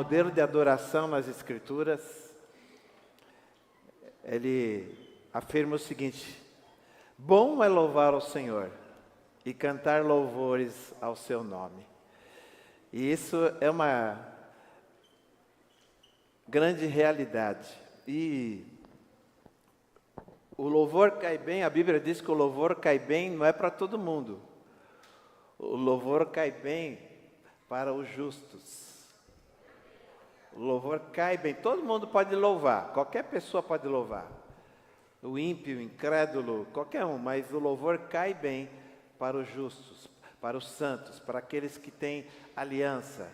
modelo de adoração nas Escrituras. Ele afirma o seguinte: bom é louvar ao Senhor e cantar louvores ao seu nome. E isso é uma grande realidade. E o louvor cai bem, a Bíblia diz que o louvor cai bem, não é para todo mundo. O louvor cai bem para os justos. O louvor cai bem, todo mundo pode louvar, qualquer pessoa pode louvar. O ímpio, o incrédulo, qualquer um, mas o louvor cai bem para os justos, para os santos, para aqueles que têm aliança.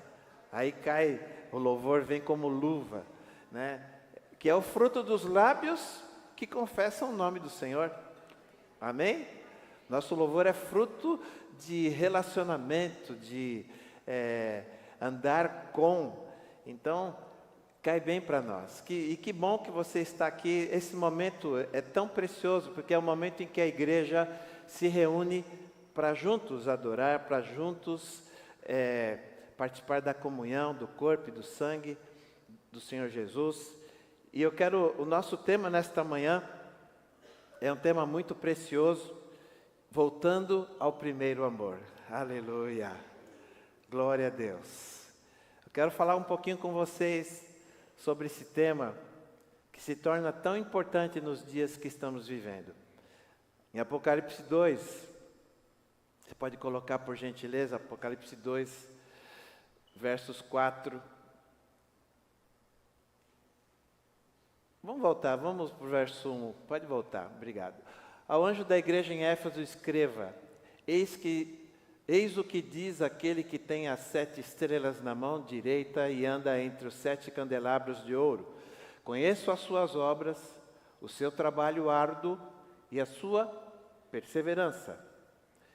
Aí cai, o louvor vem como luva, né? Que é o fruto dos lábios que confessam o nome do Senhor. Amém? Nosso louvor é fruto de relacionamento, de andar com. Então, cai bem para nós. E que bom que você está aqui. Esse momento é tão precioso, porque é o momento em que a igreja se reúne para juntos adorar, para juntos participar da comunhão, do corpo e do sangue do Senhor Jesus. E o nosso tema nesta manhã é um tema muito precioso, voltando ao primeiro amor. Aleluia, glória a Deus. Eu quero falar um pouquinho com vocês sobre esse tema que se torna tão importante nos dias que estamos vivendo. Em Apocalipse 2, você pode colocar por gentileza, Apocalipse 2, versos 4. Vamos voltar, vamos para o verso 1, pode voltar, obrigado. Ao anjo da igreja em Éfeso escreva: Eis o que diz aquele que tem as 7 estrelas na mão direita e anda entre os 7 candelabros de ouro. Conheço as suas obras, o seu trabalho árduo e a sua perseverança.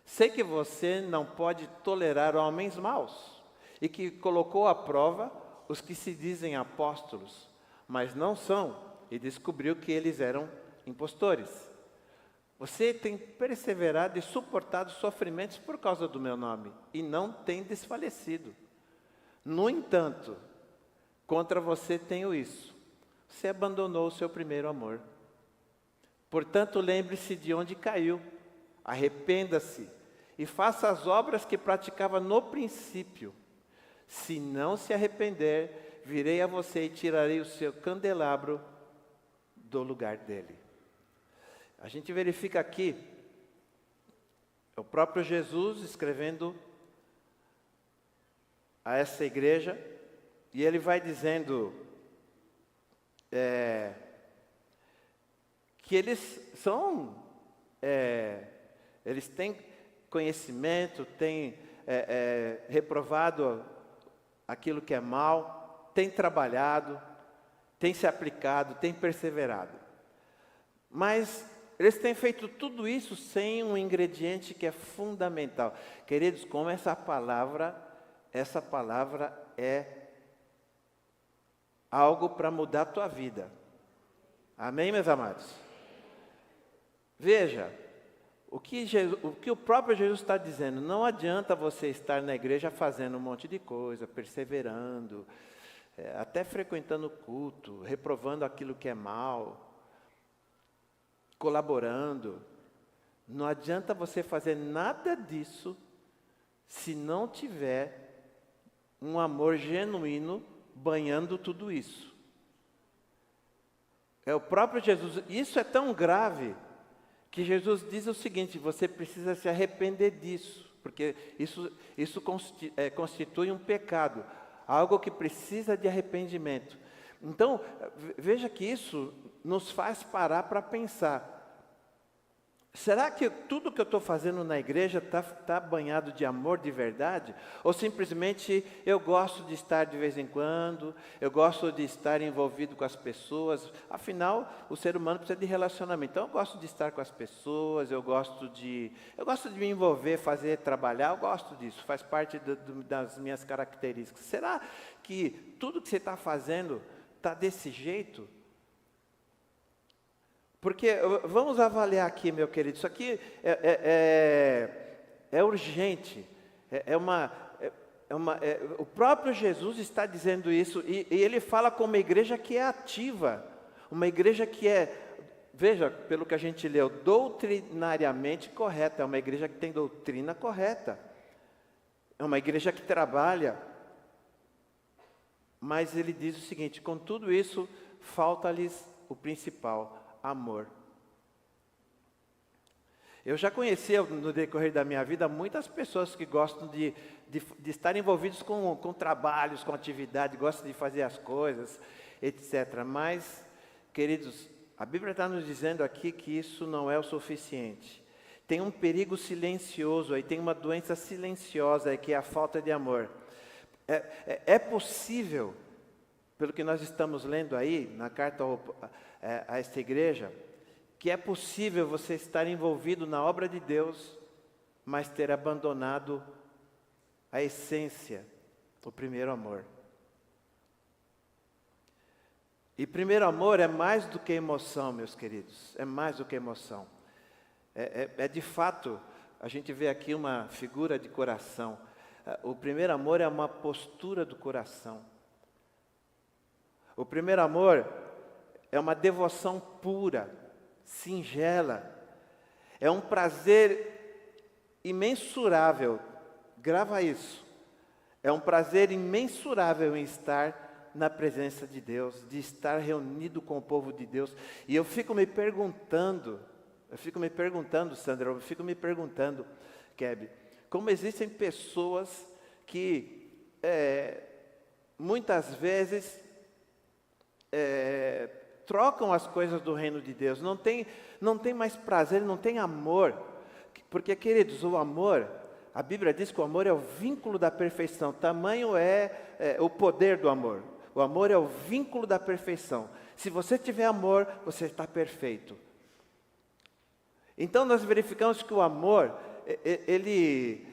Sei que você não pode tolerar homens maus e que colocou à prova os que se dizem apóstolos, mas não são, e descobriu que eles eram impostores. Você tem perseverado e suportado sofrimentos por causa do meu nome, e não tem desfalecido. No entanto, contra você tenho isso: você abandonou o seu primeiro amor. Portanto, lembre-se de onde caiu, arrependa-se, e faça as obras que praticava no princípio. Se não se arrepender, virei a você e tirarei o seu candelabro do lugar dele. A gente verifica aqui o próprio Jesus escrevendo a essa igreja, e ele vai dizendo que eles são, eles têm conhecimento, têm reprovado aquilo que é mal, têm trabalhado, têm se aplicado, têm perseverado. Mas eles têm feito tudo isso sem um ingrediente que é fundamental. Queridos, como essa palavra é algo para mudar a tua vida. Amém, meus amados? Veja, o que o próprio Jesus está dizendo: não adianta você estar na igreja fazendo um monte de coisa, perseverando, até frequentando o culto, reprovando aquilo que é mal, colaborando. Não adianta você fazer nada disso se não tiver um amor genuíno banhando tudo isso. É o próprio Jesus. Isso é tão grave que Jesus diz o seguinte: você precisa se arrepender disso, porque isso constitui um pecado, algo que precisa de arrependimento. Então, veja que isso nos faz parar para pensar: será que tudo que eu estou fazendo na igreja está banhado de amor de verdade? Ou simplesmente eu gosto de estar de vez em quando, eu gosto de estar envolvido com as pessoas? Afinal, o ser humano precisa de relacionamento. Então eu gosto de estar com as pessoas, eu gosto de me envolver, trabalhar, eu gosto disso, faz parte das minhas características. Será que tudo que você está fazendo está desse jeito? Porque, vamos avaliar aqui, meu querido, isso aqui é urgente, o próprio Jesus está dizendo isso, e ele fala com uma igreja que é ativa, uma igreja que veja, pelo que a gente leu, doutrinariamente correta, é uma igreja que tem doutrina correta, é uma igreja que trabalha, mas ele diz o seguinte: com tudo isso, falta-lhes o principal, amor. Eu já conheci no decorrer da minha vida muitas pessoas que gostam de estar envolvidos com trabalhos, com atividade, gostam de fazer as coisas, etc. Mas, queridos, a Bíblia está nos dizendo aqui que isso não é o suficiente. Tem um perigo silencioso aí, tem uma doença silenciosa aí, que é a falta de amor. É possível, pelo que nós estamos lendo aí, na carta a esta igreja, que é possível você estar envolvido na obra de Deus, mas ter abandonado a essência, o primeiro amor. E primeiro amor é mais do que emoção, meus queridos, é mais do que emoção. De fato, a gente vê aqui uma figura de coração. O primeiro amor é uma postura do coração. O primeiro amor é uma devoção pura, singela, é um prazer imensurável, grava isso, é um prazer imensurável em estar na presença de Deus, de estar reunido com o povo de Deus. E eu fico me perguntando, Sandra, Keb, como existem pessoas que muitas vezes trocam as coisas do reino de Deus, não tem mais prazer, não tem amor, porque, queridos, o amor, a Bíblia diz que o amor é o vínculo da perfeição, tamanho é o poder do amor, o amor é o vínculo da perfeição. Se você tiver amor, você está perfeito. Então nós verificamos que o amor, ele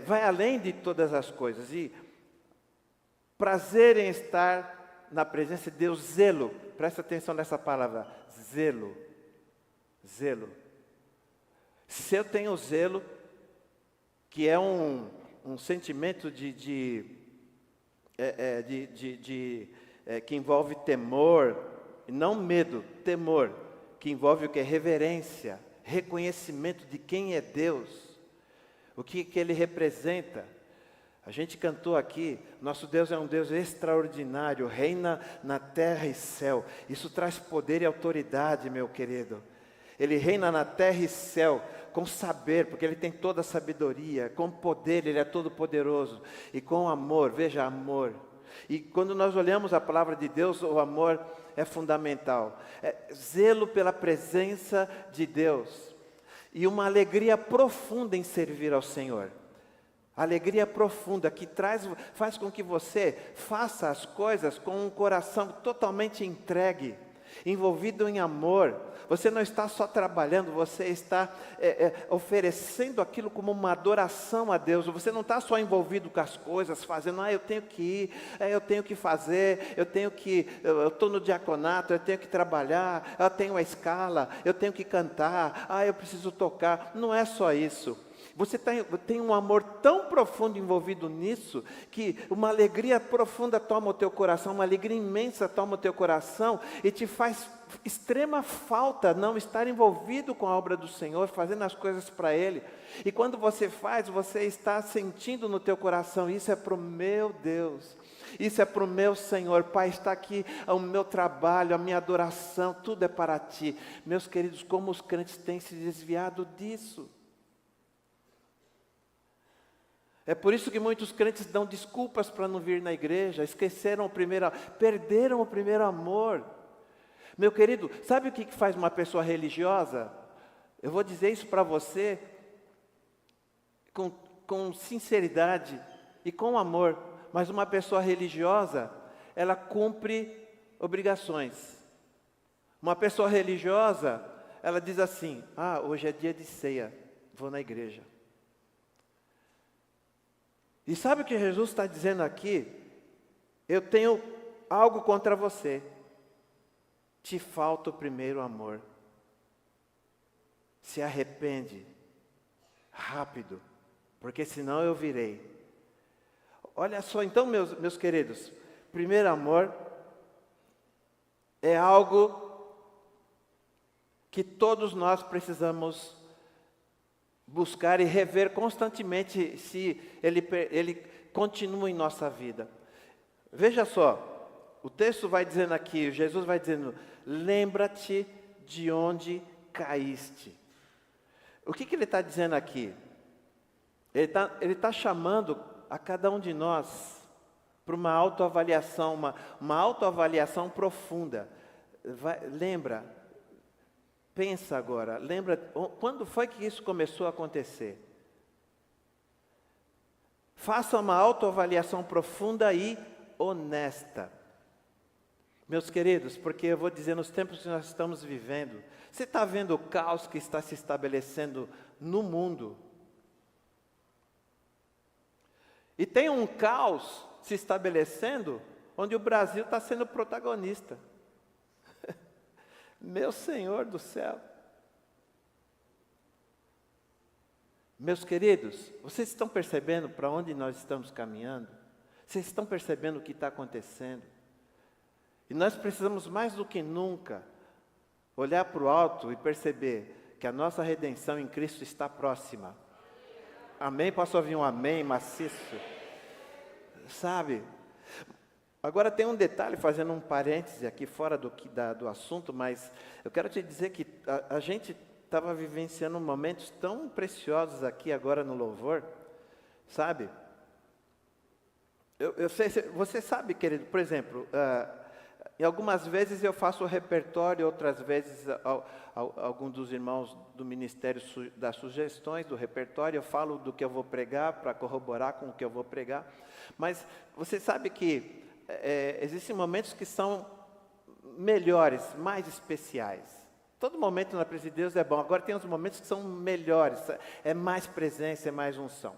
vai além de todas as coisas, e prazer em estar na presença de Deus, zelo, presta atenção nessa palavra, zelo, zelo. Se eu tenho zelo, que é um sentimento que envolve temor, não medo, temor, que envolve o que? Reverência, reconhecimento de quem é Deus, o que Ele representa. A gente cantou aqui, nosso Deus é um Deus extraordinário, reina na terra e céu. Isso traz poder e autoridade, meu querido. Ele reina na terra e céu, com saber, porque Ele tem toda a sabedoria, com poder, Ele é todo poderoso, e com amor, veja, amor. E quando nós olhamos a palavra de Deus, o amor é fundamental. Zelo pela presença de Deus, e uma alegria profunda em servir ao Senhor. Alegria profunda que faz com que você faça as coisas com um coração totalmente entregue, envolvido em amor. Você não está só trabalhando, você está oferecendo aquilo como uma adoração a Deus. Você não está só envolvido com as coisas, fazendo, eu tenho que ir, eu tenho que fazer, eu estou no diaconato, eu tenho que trabalhar, eu tenho a escala, eu tenho que cantar, eu preciso tocar. Não é só isso. Você tem um amor tão profundo envolvido nisso, que uma alegria profunda toma o teu coração, uma alegria imensa toma o teu coração, e te faz extrema falta não estar envolvido com a obra do Senhor, fazendo as coisas para Ele. E quando você faz, você está sentindo no teu coração, isso é para o meu Deus, isso é para o meu Senhor. Pai, está aqui o meu trabalho, a minha adoração, tudo é para Ti. Meus queridos, como os crentes têm se desviado disso. É por isso que muitos crentes dão desculpas para não vir na igreja, perderam o primeiro amor. Meu querido, sabe o que faz uma pessoa religiosa? Eu vou dizer isso para você com sinceridade e com amor, mas uma pessoa religiosa, ela cumpre obrigações. Uma pessoa religiosa, ela diz assim, hoje é dia de ceia, vou na igreja. E sabe o que Jesus está dizendo aqui? Eu tenho algo contra você. Te falta o primeiro amor. Se arrepende rápido, porque senão eu virei. Olha só, então, meus queridos, primeiro amor é algo que todos nós precisamos buscar e rever constantemente se ele continua em nossa vida. Veja só, o texto vai dizendo aqui, Jesus vai dizendo, lembra-te de onde caíste. O que ele está dizendo aqui? Ele tá chamando a cada um de nós para uma autoavaliação, uma autoavaliação profunda. Lembra, pensa agora, lembra, quando foi que isso começou a acontecer? Faça uma autoavaliação profunda e honesta. Meus queridos, porque eu vou dizer, nos tempos que nós estamos vivendo, você está vendo o caos que está se estabelecendo no mundo? E tem um caos se estabelecendo, onde o Brasil está sendo protagonista. Meu Senhor do céu. Meus queridos, vocês estão percebendo para onde nós estamos caminhando? Vocês estão percebendo o que está acontecendo? E nós precisamos mais do que nunca olhar para o alto e perceber que a nossa redenção em Cristo está próxima. Amém? Posso ouvir um amém maciço? Sabe? Agora tem um detalhe, fazendo um parêntese aqui fora do assunto, mas eu quero te dizer que a gente estava vivenciando momentos tão preciosos aqui agora no louvor, sabe? Eu sei, você sabe, querido, por exemplo, em algumas vezes eu faço o repertório, outras vezes algum dos irmãos do ministério dá sugestões do repertório, eu falo do que eu vou pregar para corroborar com o que eu vou pregar. Mas você sabe que existem momentos que são melhores, mais especiais. Todo momento na presença de Deus é bom, agora tem uns momentos que são melhores, é mais presença, é mais unção.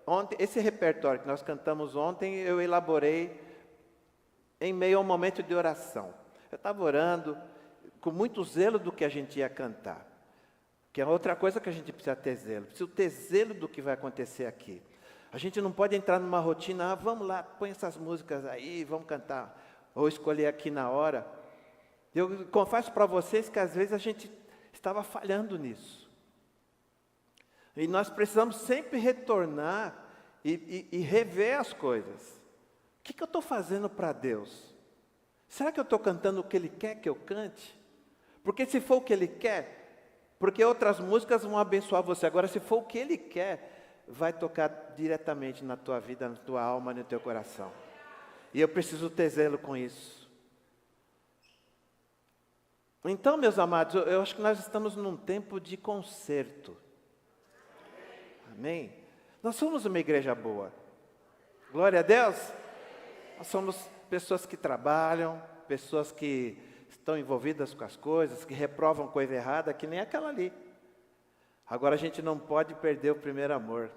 Ontem, esse repertório que nós cantamos ontem, eu elaborei em meio a um momento de oração. Eu estava orando com muito zelo do que a gente ia cantar, que é outra coisa que a gente precisa ter zelo. Precisa ter zelo do que vai acontecer aqui. A gente não pode entrar numa rotina, vamos lá, põe essas músicas aí, vamos cantar, ou escolher aqui na hora. Eu confesso para vocês que às vezes a gente estava falhando nisso. E nós precisamos sempre retornar e rever as coisas. O que eu estou fazendo para Deus? Será que eu estou cantando o que Ele quer que eu cante? Porque se for o que Ele quer, porque outras músicas vão abençoar você. Agora, se for o que Ele quer, vai tocar diretamente na tua vida, na tua alma, no teu coração. E eu preciso ter zelo com isso. Então, meus amados, eu acho que nós estamos num tempo de conserto. Amém? Nós somos uma igreja boa. Glória a Deus. Nós somos pessoas que trabalham, pessoas que estão envolvidas com as coisas, que reprovam coisa errada, que nem aquela ali. Agora a gente não pode perder o primeiro amor.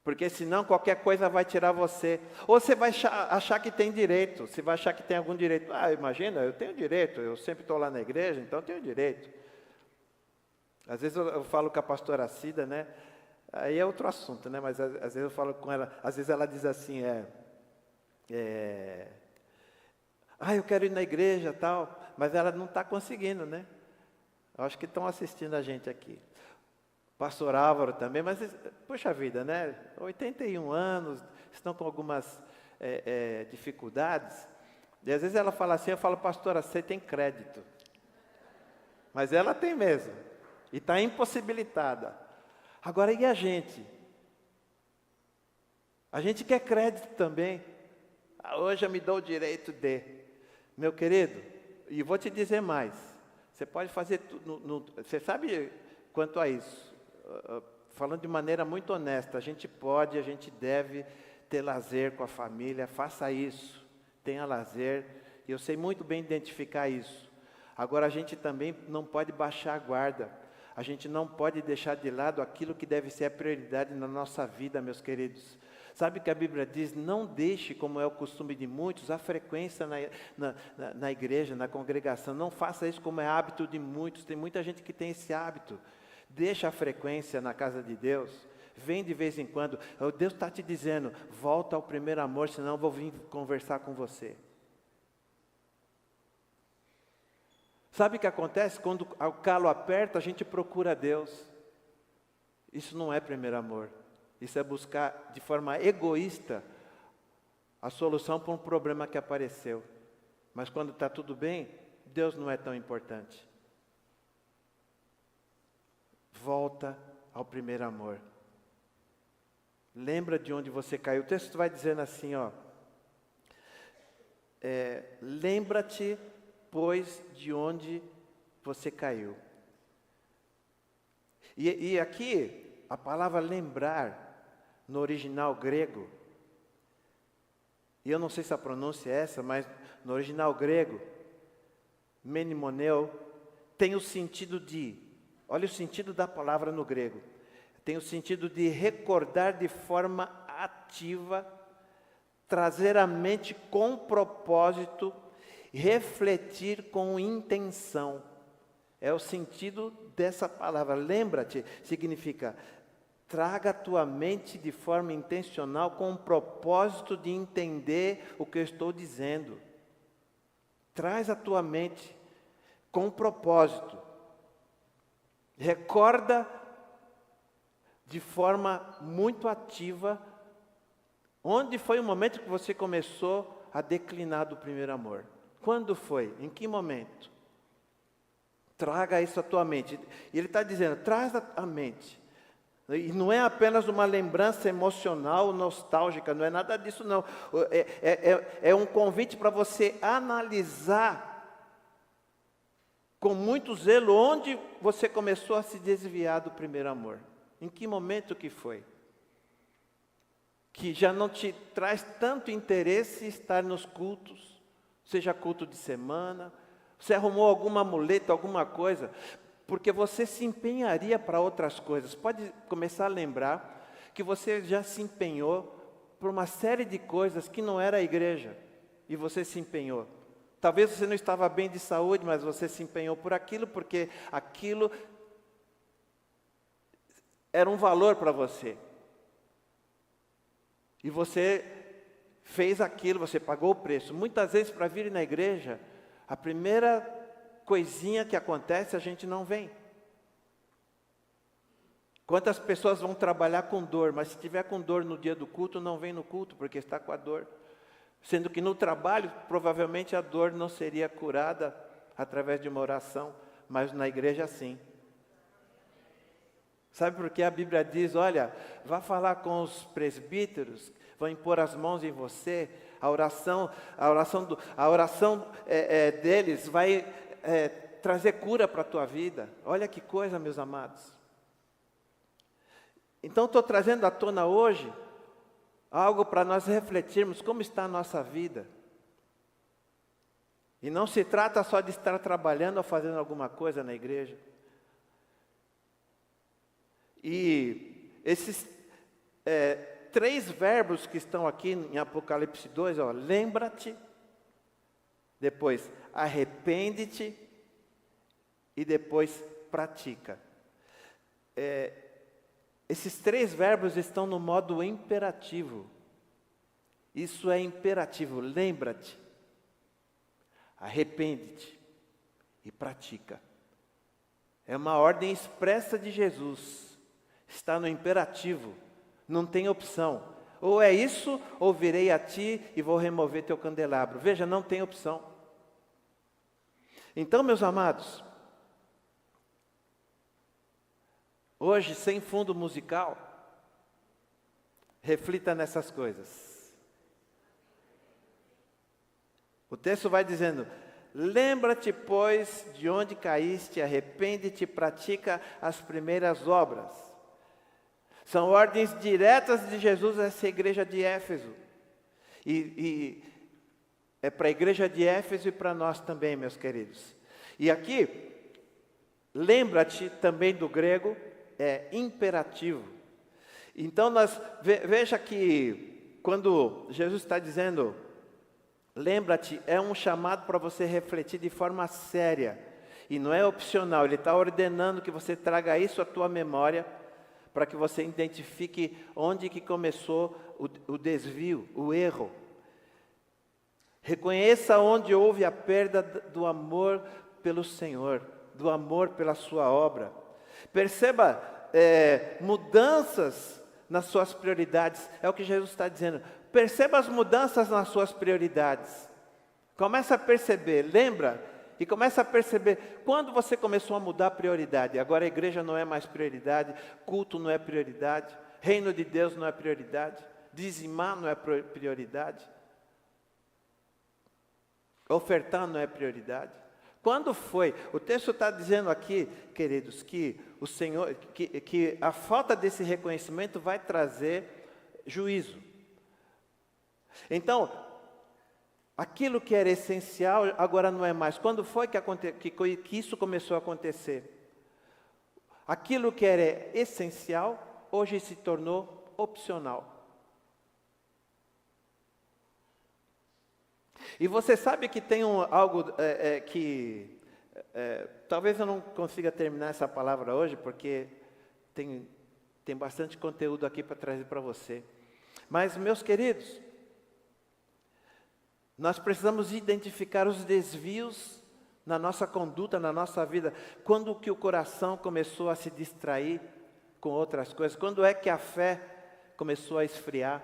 Porque senão qualquer coisa vai tirar você. Ou você vai achar que tem direito, você vai achar que tem algum direito. Imagina, eu tenho direito, eu sempre estou lá na igreja, então eu tenho direito. Às vezes eu falo com a pastora Cida, né? Aí é outro assunto, né? Mas às vezes eu falo com ela, às vezes ela diz assim, eu quero ir na igreja e tal, mas ela não está conseguindo, né? Eu acho que estão assistindo a gente aqui. Pastor Álvaro também, mas, poxa vida, né? 81 anos, estão com algumas dificuldades. E às vezes ela fala assim, eu falo, pastora, você tem crédito. Mas ela tem mesmo. E está impossibilitada. Agora, e a gente? A gente quer crédito também. Hoje eu me dou o direito de. Meu querido, e vou te dizer mais. Você pode fazer tudo. Você sabe quanto a isso? Falando de maneira muito honesta, a gente deve ter lazer com a família, faça isso, tenha lazer, e eu sei muito bem identificar isso. Agora a gente também não pode baixar a guarda, a gente não pode deixar de lado aquilo que deve ser a prioridade na nossa vida, meus queridos. Sabe que a Bíblia diz, não deixe, como é o costume de muitos, a frequência na igreja, na congregação, não faça isso como é hábito de muitos, tem muita gente que tem esse hábito. Deixa a frequência na casa de Deus. Vem de vez em quando. Deus está te dizendo, volta ao primeiro amor, senão eu vou vir conversar com você. Sabe o que acontece? Quando o calo aperta, a gente procura Deus. Isso não é primeiro amor. Isso é buscar de forma egoísta a solução para um problema que apareceu. Mas quando está tudo bem, Deus não é tão importante. Volta ao primeiro amor. Lembra de onde você caiu. O texto vai dizendo assim, ó. Lembra-te, pois, de onde você caiu. E aqui, a palavra lembrar, no original grego, e eu não sei se a pronúncia é essa, mas no original grego, menimoneu, tem o sentido de, olha o sentido da palavra no grego, tem o sentido de recordar de forma ativa, trazer à mente com propósito, refletir com intenção. É o sentido dessa palavra. Lembra-te, significa traga a tua mente de forma intencional com o propósito de entender o que eu estou dizendo. Traz a tua mente com propósito. Recorda de forma muito ativa onde foi o momento que você começou a declinar do primeiro amor. Quando foi? Em que momento? Traga isso à tua mente. E ele está dizendo, traz a mente. E não é apenas uma lembrança emocional, nostálgica, não é nada disso não. É um convite para você analisar com muito zelo onde você começou a se desviar do primeiro amor. Em que momento que foi? Que já não te traz tanto interesse estar nos cultos, seja culto de semana, você arrumou alguma muleta, alguma coisa, porque você se empenharia para outras coisas. Pode começar a lembrar que você já se empenhou por uma série de coisas que não era a igreja, e você se empenhou. Talvez você não estava bem de saúde, mas você se empenhou por aquilo, porque aquilo era um valor para você. E você fez aquilo, você pagou o preço. Muitas vezes, para vir na igreja, a primeira coisinha que acontece, a gente não vem. Quantas pessoas vão trabalhar com dor, mas se tiver com dor no dia do culto, não vem no culto, porque está com a dor. Sendo que no trabalho, provavelmente a dor não seria curada através de uma oração, mas na igreja sim. Sabe por que a Bíblia diz, olha, vá falar com os presbíteros, vão impor as mãos em você, a oração deles vai trazer cura para a tua vida. Olha que coisa, meus amados. Então estou trazendo à tona hoje algo para nós refletirmos como está a nossa vida. E não se trata só de estar trabalhando ou fazendo alguma coisa na igreja. E esses 3 verbos que estão aqui em Apocalipse 2, ó, lembra-te, depois arrepende-te e depois pratica. Esses 3 verbos estão no modo imperativo. Isso é imperativo, lembra-te, arrepende-te e pratica. É uma ordem expressa de Jesus. Está no imperativo, não tem opção. Ou é isso, ou virei a ti e vou remover teu candelabro. Veja, não tem opção. Então, meus amados, hoje, sem fundo musical, reflita nessas coisas. O texto vai dizendo, lembra-te, pois, de onde caíste, arrepende-te e pratica as primeiras obras. São ordens diretas de Jesus a essa igreja de Éfeso. E é para a igreja de Éfeso e para nós também, meus queridos. E aqui, lembra-te também do grego, é imperativo. Então, veja que quando Jesus está dizendo, lembra-te, é um chamado para você refletir de forma séria. E não é opcional, Ele está ordenando que você traga isso à tua memória, para que você identifique onde que começou o desvio, o erro. Reconheça onde houve a perda do amor pelo Senhor, do amor pela sua obra. Perceba mudanças nas suas prioridades, é o que Jesus está dizendo. Perceba as mudanças nas suas prioridades. Começa a perceber, lembra? E começa a perceber quando você começou a mudar a prioridade. Agora a igreja não é mais prioridade, culto não é prioridade, reino de Deus não é prioridade, dizimar não é prioridade, ofertar não é prioridade. Quando foi? O texto está dizendo aqui, queridos, que o Senhor, que a falta desse reconhecimento vai trazer juízo. Então, aquilo que era essencial agora não é mais. Quando foi que isso começou a acontecer? Aquilo que era essencial hoje se tornou opcional. E você sabe que tem algo que talvez eu não consiga terminar essa palavra hoje, porque tem bastante conteúdo aqui para trazer para você. Mas, meus queridos, nós precisamos identificar os desvios na nossa conduta, na nossa vida. Quando que o coração começou a se distrair com outras coisas? Quando é que a fé começou a esfriar?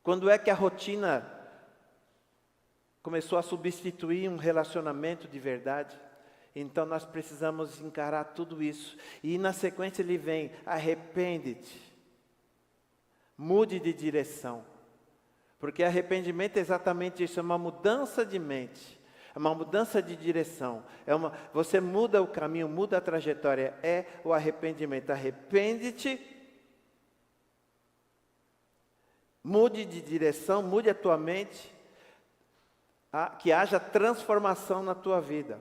Quando é que a rotina começou a substituir um relacionamento de verdade? Então nós precisamos encarar tudo isso. E na sequência ele vem: arrepende-te, mude de direção. Porque arrependimento é exatamente isso, é uma mudança de mente, é uma mudança de direção. Você muda o caminho, muda a trajetória, é o arrependimento. Arrepende-te, mude de direção, mude a tua mente, que haja transformação na tua vida.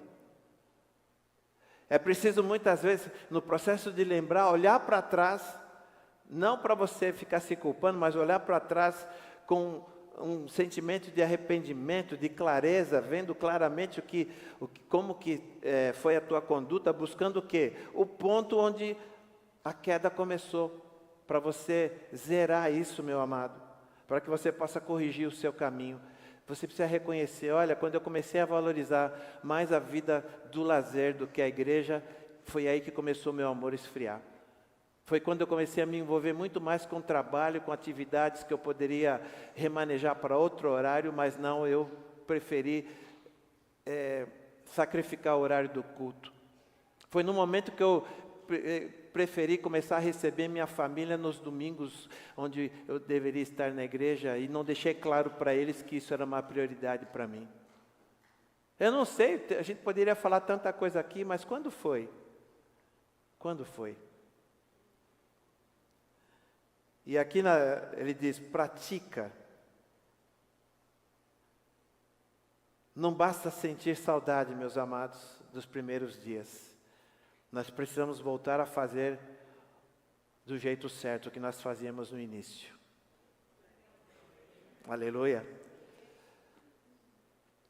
É preciso muitas vezes, no processo de lembrar, olhar para trás, não para você ficar se culpando, mas olhar para trás com um sentimento de arrependimento, de clareza, vendo claramente como que foi a tua conduta, buscando o quê? O ponto onde a queda começou, para você zerar isso, meu amado, para que você possa corrigir o seu caminho. Você precisa reconhecer: olha, quando eu comecei a valorizar mais a vida do lazer do que a igreja, foi aí que começou o meu amor a esfriar. Foi quando eu comecei a me envolver muito mais com trabalho, com atividades que eu poderia remanejar para outro horário, mas não, eu preferi sacrificar o horário do culto. Foi no momento que eu preferi começar a receber minha família nos domingos, onde eu deveria estar na igreja, e não deixei claro para eles que isso era uma prioridade para mim. Eu não sei, a gente poderia falar tanta coisa aqui, mas quando foi? Quando foi? E aqui ele diz: pratica. Não basta sentir saudade, meus amados, dos primeiros dias. Nós precisamos voltar a fazer do jeito certo o que nós fazíamos no início. Aleluia.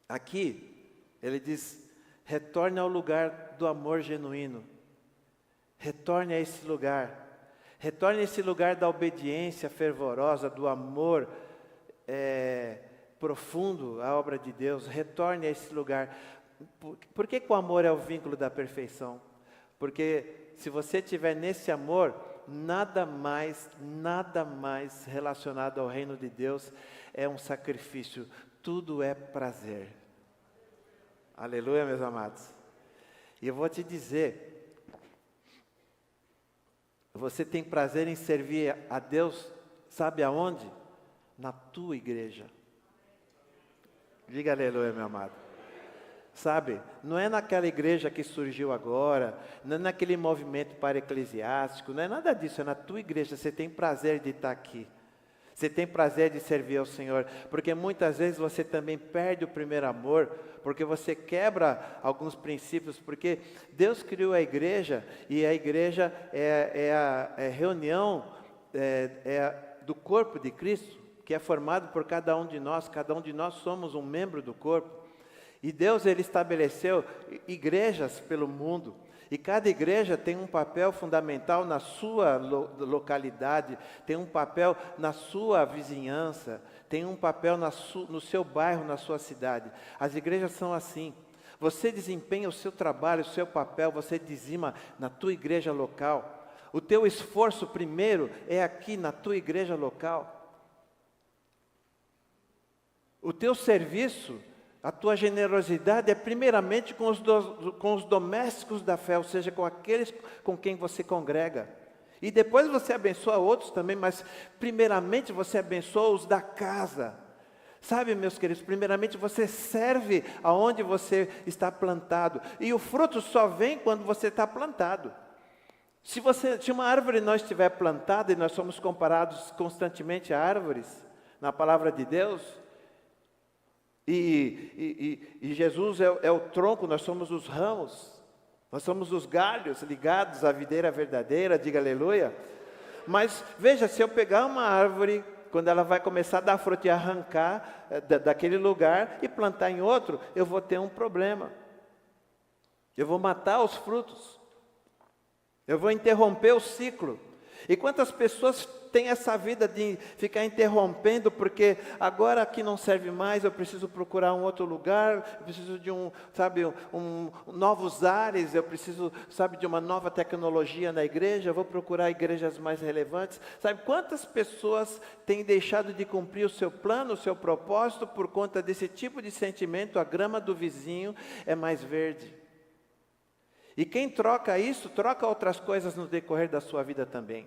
Aqui ele diz: retorne ao lugar do amor genuíno. Retorne a esse lugar. Retorne a esse lugar da obediência fervorosa, do amor profundo à obra de Deus. Retorne a esse lugar. Por que o amor é o vínculo da perfeição? Porque se você estiver nesse amor, nada mais relacionado ao reino de Deus é um sacrifício. Tudo é prazer. Aleluia, meus amados. E eu vou te dizer, você tem prazer em servir a Deus, sabe aonde? Na tua igreja. Diga aleluia, meu amado. Sabe, não é naquela igreja que surgiu agora, não é naquele movimento para-eclesiástico, não é nada disso, é na tua igreja. Você tem prazer de estar aqui. Você tem prazer de servir ao Senhor, porque muitas vezes você também perde o primeiro amor, porque você quebra alguns princípios, porque Deus criou a igreja, e a igreja é a reunião do corpo de Cristo, que é formado por cada um de nós somos um membro do corpo, E Deus, Ele estabeleceu igrejas pelo mundo. E cada igreja tem um papel fundamental na sua localidade, tem um papel na sua vizinhança, tem um papel no seu bairro, na sua cidade. As igrejas são assim. Você desempenha o seu trabalho, o seu papel, você dizima na tua igreja local. O teu esforço primeiro é aqui na tua igreja local. O teu serviço, a tua generosidade é primeiramente com os domésticos da fé, ou seja, com aqueles com quem você congrega. E depois você abençoa outros também, mas primeiramente você abençoa os da casa. Sabe, meus queridos, primeiramente você serve aonde você está plantado. E o fruto só vem quando você está plantado. Se uma árvore não estiver plantada, e nós somos comparados constantemente a árvores, na palavra de Deus, e Jesus é o tronco, nós somos os ramos, nós somos os galhos ligados à videira verdadeira, diga aleluia. Mas veja, se eu pegar uma árvore, quando ela vai começar a dar fruto e arrancar daquele lugar e plantar em outro, eu vou ter um problema. Eu vou matar os frutos. Eu vou interromper o ciclo. E quantas pessoas têm essa vida de ficar interrompendo, porque agora aqui não serve mais, eu preciso procurar um outro lugar, eu preciso de novos ares, eu preciso, de uma nova tecnologia na igreja, eu vou procurar igrejas mais relevantes. Sabe, quantas pessoas têm deixado de cumprir o seu plano, o seu propósito, por conta desse tipo de sentimento, a grama do vizinho é mais verde. E quem troca isso, troca outras coisas no decorrer da sua vida também.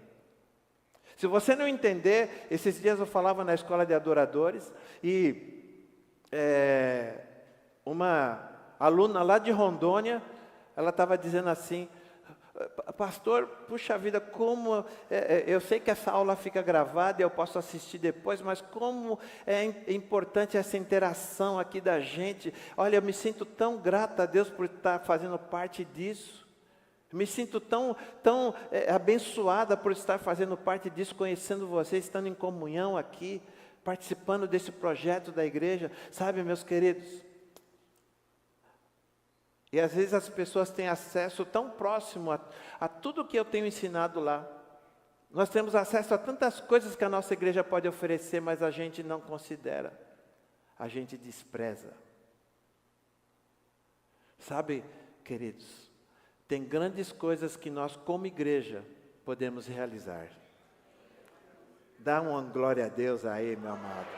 Se você não entender, esses dias eu falava na escola de adoradores, e uma aluna lá de Rondônia, ela estava dizendo assim: pastor, puxa vida, como eu sei que essa aula fica gravada e eu posso assistir depois, mas como é importante essa interação aqui da gente. Olha, eu me sinto tão grata a Deus por estar fazendo parte disso. Me sinto tão abençoada por estar fazendo parte disso, conhecendo vocês, estando em comunhão aqui, participando desse projeto da igreja. Sabe, meus queridos, e às vezes as pessoas têm acesso tão próximo a tudo que eu tenho ensinado lá. Nós temos acesso a tantas coisas que a nossa igreja pode oferecer, mas a gente não considera, a gente despreza. Sabe, queridos, tem grandes coisas que nós como igreja podemos realizar. Dá uma glória a Deus aí, meu amado.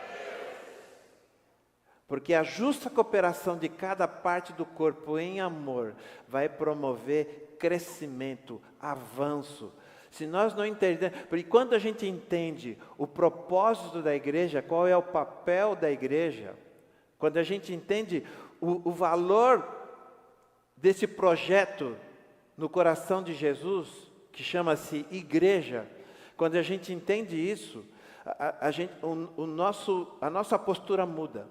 Porque a justa cooperação de cada parte do corpo em amor vai promover crescimento, avanço. Se nós não entendermos, porque quando a gente entende o propósito da igreja, qual é o papel da igreja, quando a gente entende o valor desse projeto no coração de Jesus, que chama-se igreja, quando a gente entende isso, a nossa postura muda.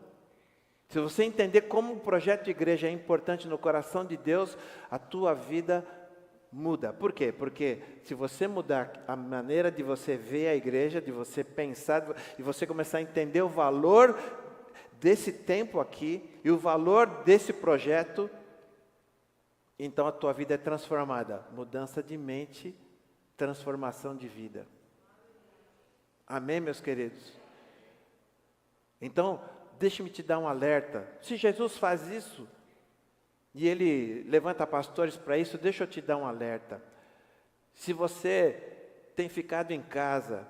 Se você entender como o projeto de igreja é importante no coração de Deus, a tua vida muda. Por quê? Porque se você mudar a maneira de você ver a igreja, de você pensar, e você começar a entender o valor desse tempo aqui, e o valor desse projeto, então a tua vida é transformada. Mudança de mente, transformação de vida. Amém, meus queridos? Então, deixe-me te dar um alerta. Se Jesus faz isso, e Ele levanta pastores para isso, deixa eu te dar um alerta. Se você tem ficado em casa,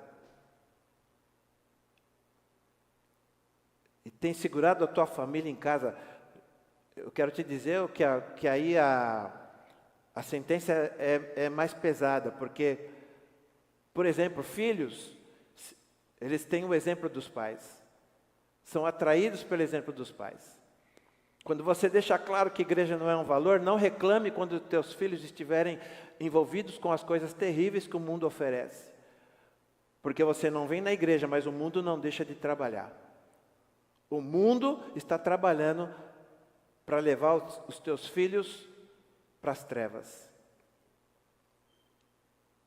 e tem segurado a tua família em casa, eu quero te dizer que aí a sentença é mais pesada, porque, por exemplo, filhos, eles têm o exemplo dos pais, são atraídos pelo exemplo dos pais. Quando você deixa claro que igreja não é um valor, não reclame quando teus filhos estiverem envolvidos com as coisas terríveis que o mundo oferece, porque você não vem na igreja, mas o mundo não deixa de trabalhar. O mundo está trabalhando para levar os teus filhos para as trevas.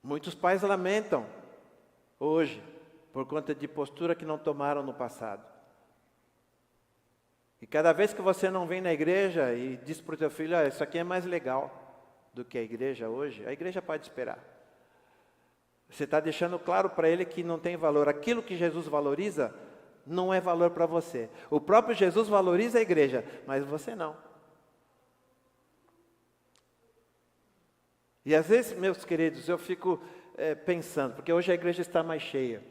Muitos pais lamentam hoje por conta de postura que não tomaram no passado. E cada vez que você não vem na igreja e diz para o teu filho, ah, isso aqui é mais legal do que a igreja hoje, a igreja pode esperar. Você está deixando claro para ele que não tem valor. Aquilo que Jesus valoriza não é valor para você. O próprio Jesus valoriza a igreja, mas você não. E às vezes, meus queridos, eu fico pensando, porque hoje a igreja está mais cheia.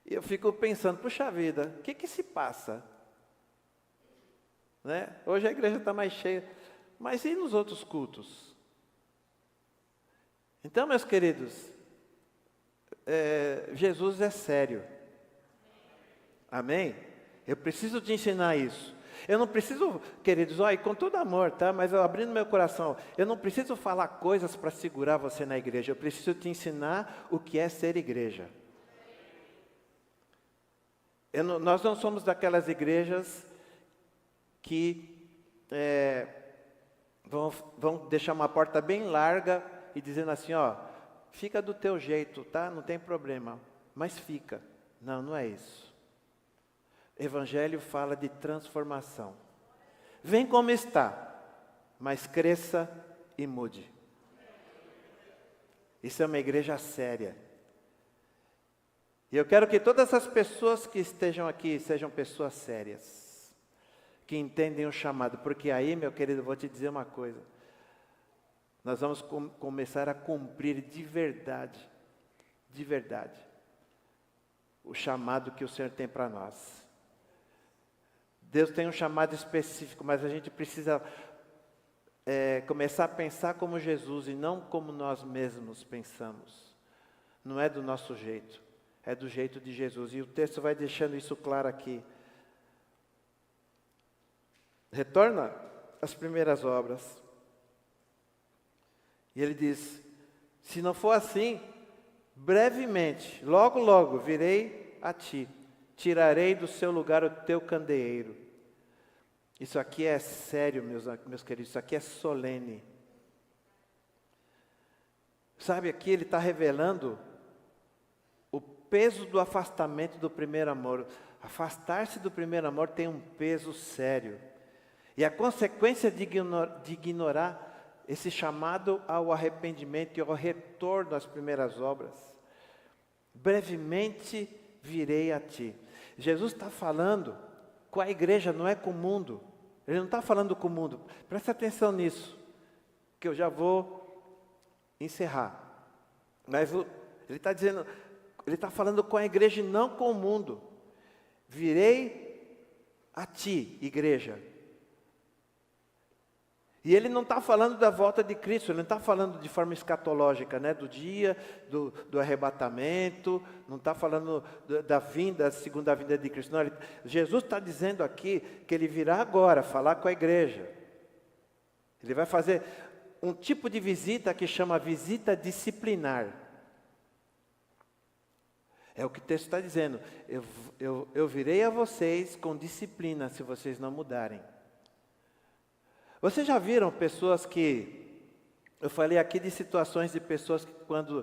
E eu fico pensando, puxa vida, o que se passa? Né? Hoje a igreja está mais cheia, mas e nos outros cultos? Então, meus queridos, Jesus é sério. Amém? Eu preciso te ensinar isso. Eu não preciso, queridos, olha, com todo amor, tá? Mas eu abrindo meu coração, eu não preciso falar coisas para segurar você na igreja. Eu preciso te ensinar o que é ser igreja. Nós não somos daquelas igrejas que vão deixar uma porta bem larga e dizendo assim, ó, fica do teu jeito, tá? Não tem problema, mas fica. Não, não é isso. Evangelho fala de transformação. Vem como está, mas cresça e mude. Isso é uma igreja séria. E eu quero que todas as pessoas que estejam aqui sejam pessoas sérias, que entendem o chamado, porque aí, meu querido, eu vou te dizer uma coisa. Nós vamos começar a cumprir de verdade, o chamado que o Senhor tem para nós. Deus tem um chamado específico, mas a gente precisa começar a pensar como Jesus e não como nós mesmos pensamos. Não é do nosso jeito, é do jeito de Jesus. E o texto vai deixando isso claro aqui. Retorna às primeiras obras. E ele diz, se não for assim, brevemente, logo, logo, virei a ti. Tirarei do seu lugar o teu candeeiro. Isso aqui é sério, meus queridos, isso aqui é solene. Sabe, aqui ele está revelando o peso do afastamento do primeiro amor. Afastar-se do primeiro amor tem um peso sério. E a consequência de ignorar esse chamado ao arrependimento e ao retorno às primeiras obras. Brevemente virei a ti. Jesus está falando com a igreja, não é com o mundo. Ele não está falando com o mundo. Presta atenção nisso, que eu já vou encerrar. Mas ele está dizendo, ele está falando com a igreja e não com o mundo. Virei a ti, igreja. E ele não está falando da volta de Cristo, ele não está falando de forma escatológica, né? Do dia, do arrebatamento, não está falando da vinda, da segunda vinda de Cristo. Não, Jesus está dizendo aqui que ele virá agora falar com a igreja. Ele vai fazer um tipo de visita que chama visita disciplinar. É o que o texto está dizendo. Eu virei a vocês com disciplina se vocês não mudarem. Vocês já viram pessoas que, eu falei aqui de situações de pessoas que quando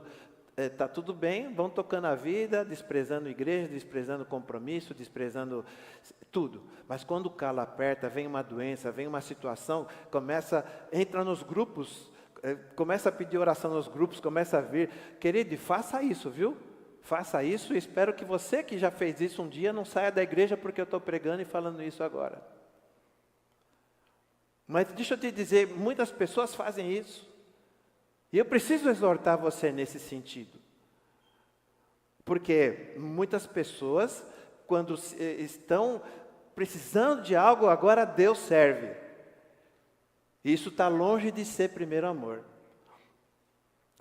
está tudo bem, vão tocando a vida, desprezando a igreja, desprezando o compromisso, desprezando tudo. Mas quando o calo aperta, vem uma doença, vem uma situação, entra nos grupos, começa a pedir oração nos grupos, começa a vir. Querido, faça isso, viu? Faça isso e espero que você que já fez isso um dia não saia da igreja porque eu estou pregando e falando isso agora. Mas deixa eu te dizer, muitas pessoas fazem isso. E eu preciso exortar você nesse sentido. Porque muitas pessoas, quando estão precisando de algo, agora Deus serve. E isso está longe de ser primeiro amor.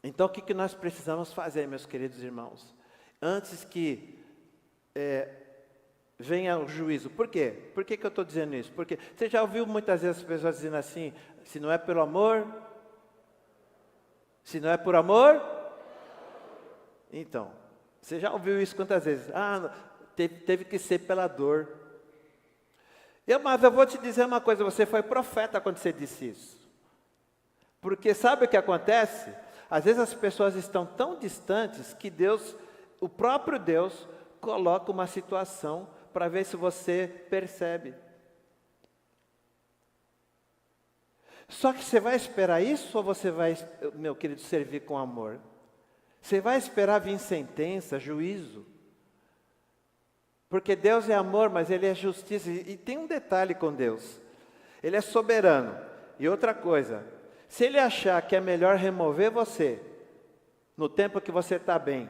Então o que nós precisamos fazer, meus queridos irmãos? Antes que venha o juízo. Por quê? Por que eu estou dizendo isso? Porque você já ouviu muitas vezes as pessoas dizendo assim, se não é pelo amor, se não é por amor, então, você já ouviu isso quantas vezes? Ah, teve que ser pela dor. Mas eu vou te dizer uma coisa, você foi profeta quando você disse isso. Porque sabe o que acontece? Às vezes as pessoas estão tão distantes que Deus, o próprio Deus, coloca uma situação para ver se você percebe. Só que você vai esperar isso ou você vai, meu querido, servir com amor? Você vai esperar vir sentença, juízo? Porque Deus é amor, mas Ele é justiça. E tem um detalhe com Deus. Ele é soberano. E outra coisa, se Ele achar que é melhor remover você no tempo que você está bem,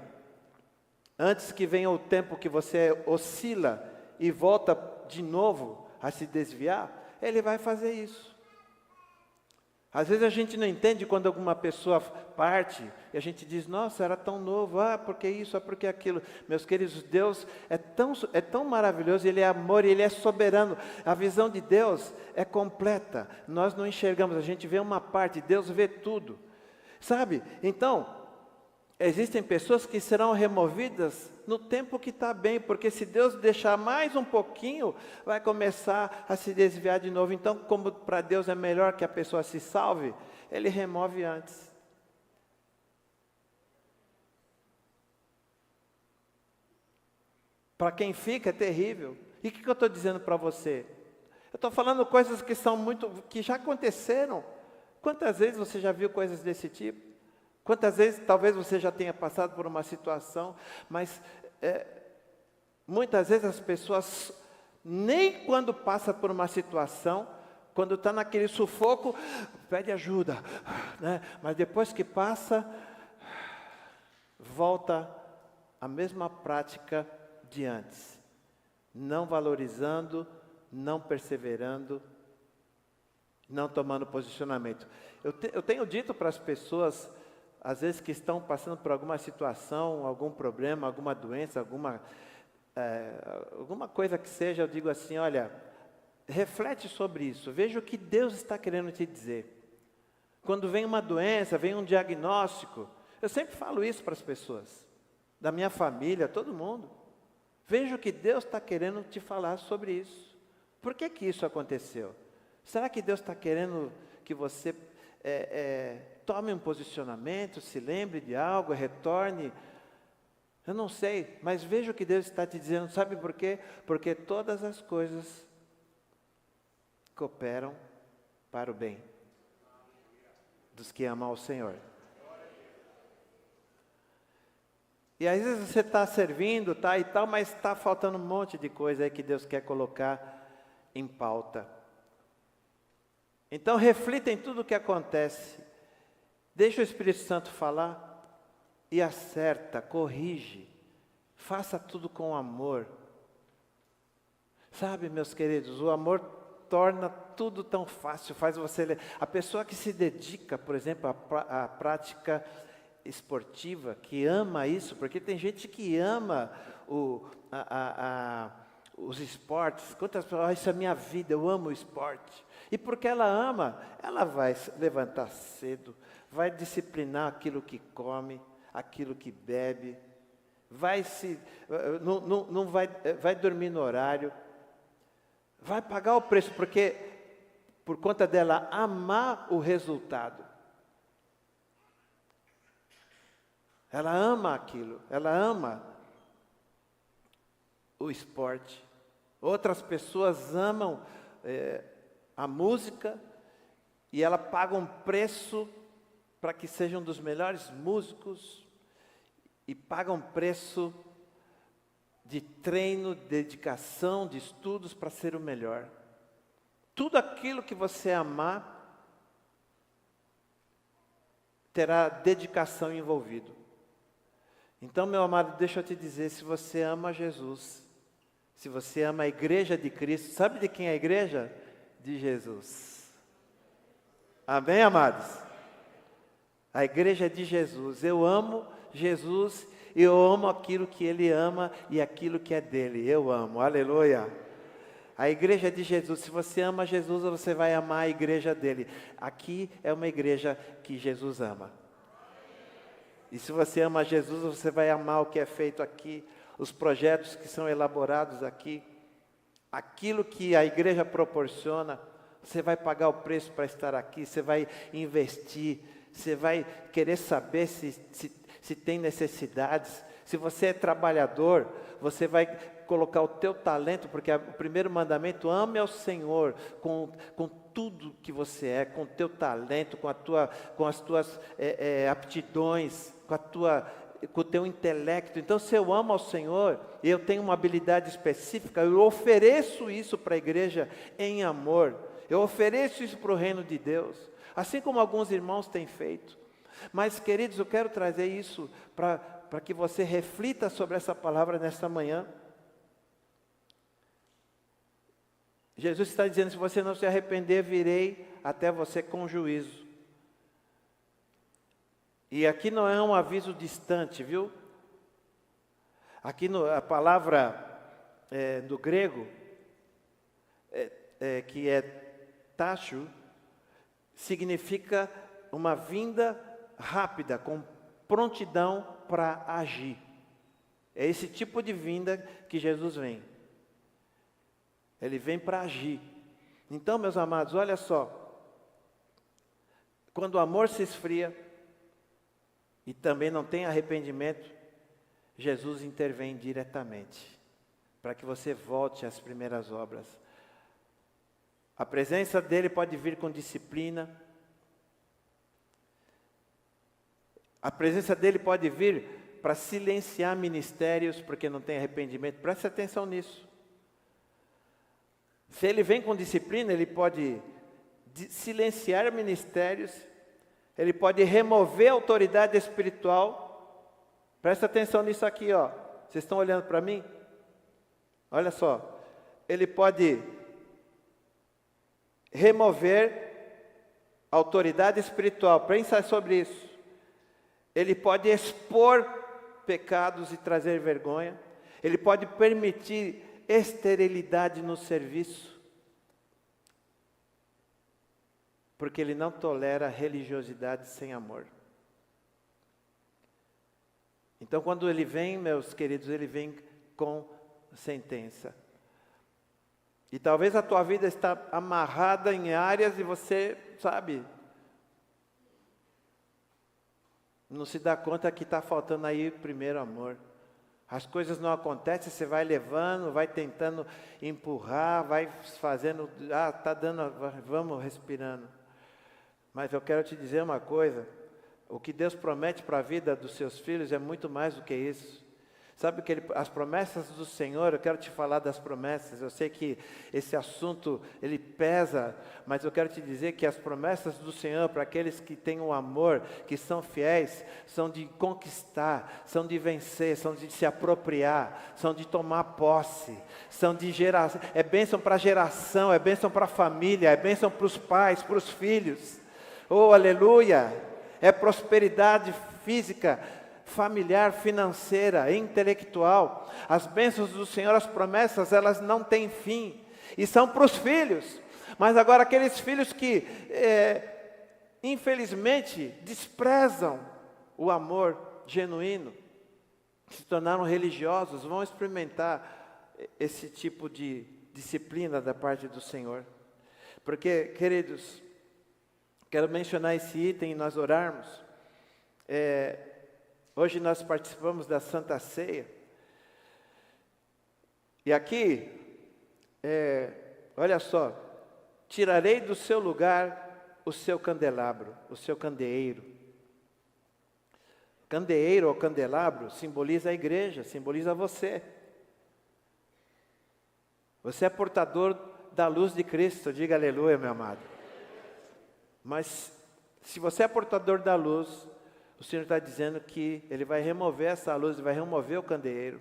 antes que venha o tempo que você oscila e volta de novo a se desviar, Ele vai fazer isso. Às vezes a gente não entende quando alguma pessoa parte e a gente diz, nossa, era tão novo, porque isso, porque aquilo. Meus queridos, Deus é tão maravilhoso, Ele é amor, Ele é soberano. A visão de Deus é completa. Nós não enxergamos, a gente vê uma parte, Deus vê tudo. Sabe? Então, existem pessoas que serão removidas no tempo que está bem, porque se Deus deixar mais um pouquinho, vai começar a se desviar de novo. Então, como para Deus é melhor que a pessoa se salve, Ele remove antes. Para quem fica é terrível. E o que eu estou dizendo para você? Eu estou falando coisas que já aconteceram. Quantas vezes você já viu coisas desse tipo? Quantas vezes, talvez você já tenha passado por uma situação, mas muitas vezes as pessoas, nem quando passa por uma situação, quando está naquele sufoco, pede ajuda, né? Mas depois que passa, volta à mesma prática de antes, não valorizando, não perseverando, não tomando posicionamento. Eu tenho dito para as pessoas, às vezes que estão passando por alguma situação, algum problema, alguma doença, alguma coisa que seja, eu digo assim, olha, reflete sobre isso, veja o que Deus está querendo te dizer. Quando vem uma doença, vem um diagnóstico, eu sempre falo isso para as pessoas, da minha família, todo mundo. Veja o que Deus está querendo te falar sobre isso. Por que isso aconteceu? Será que Deus está querendo que você tome um posicionamento, se lembre de algo, retorne? Eu não sei, mas veja o que Deus está te dizendo. Sabe por quê? Porque todas as coisas cooperam para o bem dos que amam ao Senhor. E às vezes você está servindo, e tal, mas está faltando um monte de coisa aí que Deus quer colocar em pauta. Então reflita em tudo o que acontece. Deixa o Espírito Santo falar e acerta, corrige. Faça tudo com amor. Sabe, meus queridos, o amor torna tudo tão fácil, faz você... A pessoa que se dedica, por exemplo, à prática esportiva, que ama isso, porque tem gente que ama os esportes. Quantas pessoas, isso é minha vida, eu amo o esporte. E porque ela ama, ela vai levantar cedo, vai disciplinar aquilo que come, aquilo que bebe, vai dormir no horário, vai pagar o preço, porque por conta dela amar o resultado. Ela ama aquilo, ela ama o esporte. Outras pessoas amam a música e ela paga um preço para que sejam dos melhores músicos e paga um preço de treino, dedicação, de estudos para ser o melhor. Tudo aquilo que você amar terá dedicação envolvido. Então, meu amado, deixa eu te dizer, se você ama Jesus, se você ama a igreja de Cristo, sabe de quem é a igreja? De Jesus. Amém, amados? A igreja é de Jesus. Eu amo Jesus, eu amo aquilo que Ele ama e aquilo que é dele. Eu amo, aleluia. A igreja é de Jesus. Se você ama Jesus, você vai amar a igreja dele. Aqui é uma igreja que Jesus ama. E se você ama Jesus, você vai amar o que é feito aqui, os projetos que são elaborados aqui, aquilo que a igreja proporciona. Você vai pagar o preço para estar aqui, você vai investir, você vai querer saber se tem necessidades, Se você é trabalhador, você vai colocar o teu talento, porque o primeiro mandamento, ame ao Senhor com tudo que você é, com o teu talento, com as tuas aptidões, com o teu intelecto. Então, se eu amo ao Senhor, e eu tenho uma habilidade específica, eu ofereço isso para a igreja em amor, eu ofereço isso para o reino de Deus, assim como alguns irmãos têm feito. Mas, queridos, eu quero trazer isso para que você reflita sobre essa palavra nesta manhã. Jesus está dizendo, se você não se arrepender, virei até você com juízo. E aqui não é um aviso distante, viu? Aqui a palavra do grego, que é tacho, significa uma vinda rápida, com prontidão para agir. É esse tipo de vinda que Jesus vem. Ele vem para agir. Então, meus amados, olha só. Quando o amor se esfria, e também não tem arrependimento, Jesus intervém diretamente, para que você volte às primeiras obras. A presença dele pode vir com disciplina, a presença dele pode vir para silenciar ministérios, porque não tem arrependimento. Preste atenção nisso. Se ele vem com disciplina, ele pode silenciar ministérios, ele pode remover a autoridade espiritual. Presta atenção nisso aqui, ó. Vocês estão olhando para mim? Olha só. Ele pode remover a autoridade espiritual. Pensa sobre isso. Ele pode expor pecados e trazer vergonha. Ele pode permitir esterilidade no serviço, porque ele não tolera religiosidade sem amor. Então, quando ele vem, meus queridos, ele vem com sentença. E talvez a tua vida está amarrada em áreas e você, sabe, não se dá conta que está faltando aí primeiro amor. As coisas não acontecem, você vai levando, vai tentando empurrar, vai fazendo, está dando, vamos respirando. Mas eu quero te dizer uma coisa, o que Deus promete para a vida dos seus filhos é muito mais do que isso. Sabe que as promessas do Senhor, eu quero te falar das promessas, eu sei que esse assunto, ele pesa, mas eu quero te dizer que as promessas do Senhor, para aqueles que têm o amor, que são fiéis, são de conquistar, são de vencer, são de se apropriar, são de tomar posse, são de geração, é bênção para a geração, é bênção para a família, é bênção para os pais, para os filhos, oh aleluia, é prosperidade física, familiar, financeira, intelectual. As bênçãos do Senhor, as promessas, elas não têm fim, e são para os filhos. Mas agora aqueles filhos que infelizmente desprezam o amor genuíno, se tornaram religiosos, vão experimentar esse tipo de disciplina da parte do Senhor. Porque, queridos, quero mencionar esse item e nós orarmos. Hoje nós participamos da Santa Ceia. E aqui, olha só, tirarei do seu lugar o seu candelabro, o seu candeeiro. Candeeiro ou candelabro simboliza a igreja, simboliza você. Você é portador da luz de Cristo, diga aleluia, meu amado. Mas se você é portador da luz, o Senhor está dizendo que Ele vai remover essa luz, Ele vai remover o candeeiro,